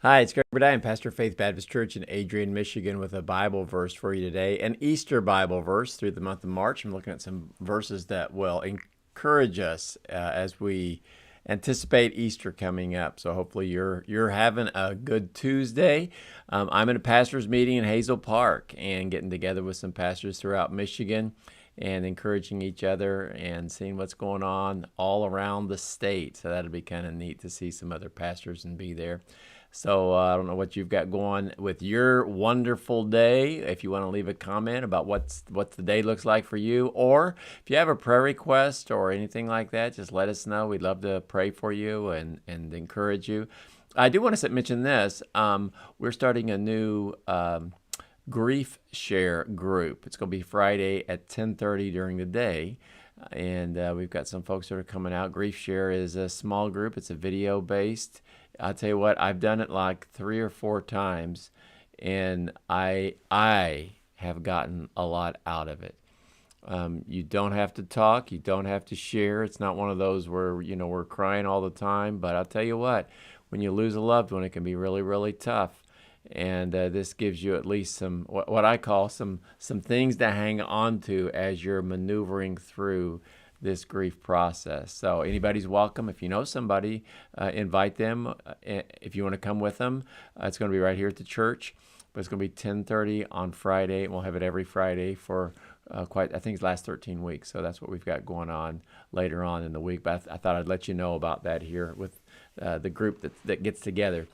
Hi, it's Greg Burdine, Pastor of Faith Baptist Church in Adrian, Michigan, with a Bible verse for you today, an Easter Bible verse through the month of March. I'm looking at some verses that will encourage us as we anticipate Easter coming up. So hopefully you're having a good Tuesday. I'm in a pastors meeting in Hazel Park and getting together with some pastors throughout Michigan and encouraging each other and seeing what's going on all around the state. So that'll be kind of neat to see some other pastors and be there. So I don't know what you've got going with your wonderful day. If you want to leave a comment about what the day looks like for you, or if you have a prayer request or anything like that, just let us know. We'd love to pray for you and encourage you. I do want to mention this. We're starting a new grief share group. It's going to be Friday at 10:30 during the day. And we've got some folks that are coming out. Grief Share is a small group. It's a video based. I'll tell you what, I've done it like 3 or 4 times, and I have gotten a lot out of it. You don't have to talk. You don't have to share. It's not one of those where, we're crying all the time. But I'll tell you what, when you lose a loved one, it can be really, really tough. And this gives you at least some, what I call some things to hang on to as you're maneuvering through this grief process. So anybody's welcome. If you know somebody, invite them. If you want to come with them, it's going to be right here at the church. But it's going to be 10:30 on Friday, and we'll have it every Friday for I think it's the last 13 weeks. So that's what we've got going on later on in the week. But I thought I'd let you know about that here with the group that gets together.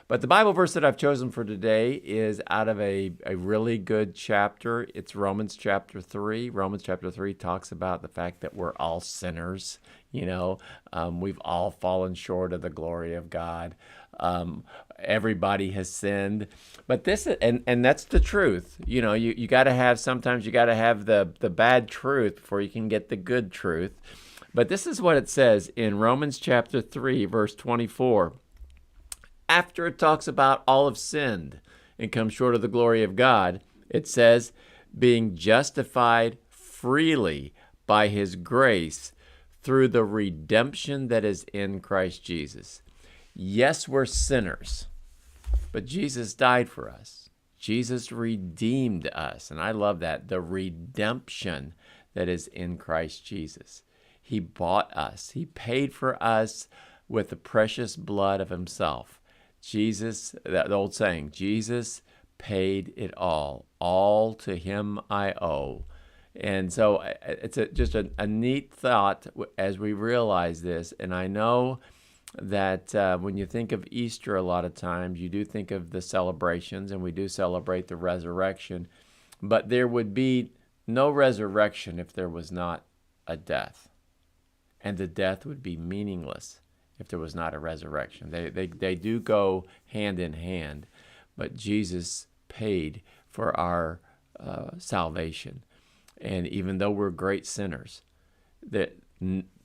But the Bible verse that I've chosen for today is out of a really good chapter. It's Romans chapter 3. Romans chapter 3 talks about the fact that we're all sinners. We've all fallen short of the glory of God. Everybody has sinned. But this, and that's the truth. You got to have, sometimes you got to have the bad truth before you can get the good truth. But this is what it says in Romans chapter 3, verse 24. After it talks about all have sinned and come short of the glory of God, it says, being justified freely by his grace through the redemption that is in Christ Jesus. Yes, we're sinners, but Jesus died for us. Jesus redeemed us, and I love that, the redemption that is in Christ Jesus. He bought us. He paid for us with the precious blood of himself. Jesus, that old saying, Jesus paid it all to him I owe. And so it's just a neat thought as we realize this. And I know that when you think of Easter, a lot of times you do think of the celebrations, and we do celebrate the resurrection, but there would be no resurrection if there was not a death, and the death would be meaningless if there was not a resurrection. They do go hand in hand, but Jesus paid for our salvation. And even though we're great sinners, that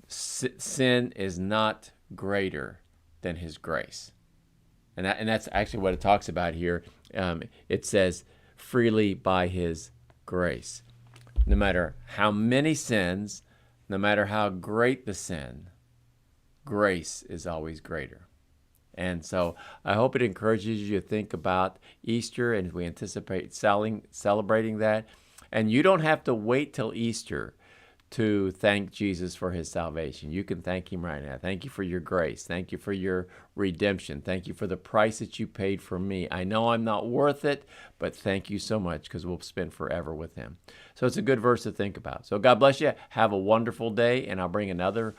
sin is not greater than his grace. And that's actually what it talks about here. It says, freely by his grace. No matter how many sins, no matter how great the sin, grace is always greater. And so I hope it encourages you to think about Easter, and we anticipate celebrating that. And you don't have to wait till Easter to thank Jesus for his salvation. You can thank him right now. Thank you for your grace. Thank you for your redemption. Thank you for the price that you paid for me. I know I'm not worth it, but thank you so much, because we'll spend forever with him. So it's a good verse to think about. So God bless you. Have a wonderful day, and I'll bring another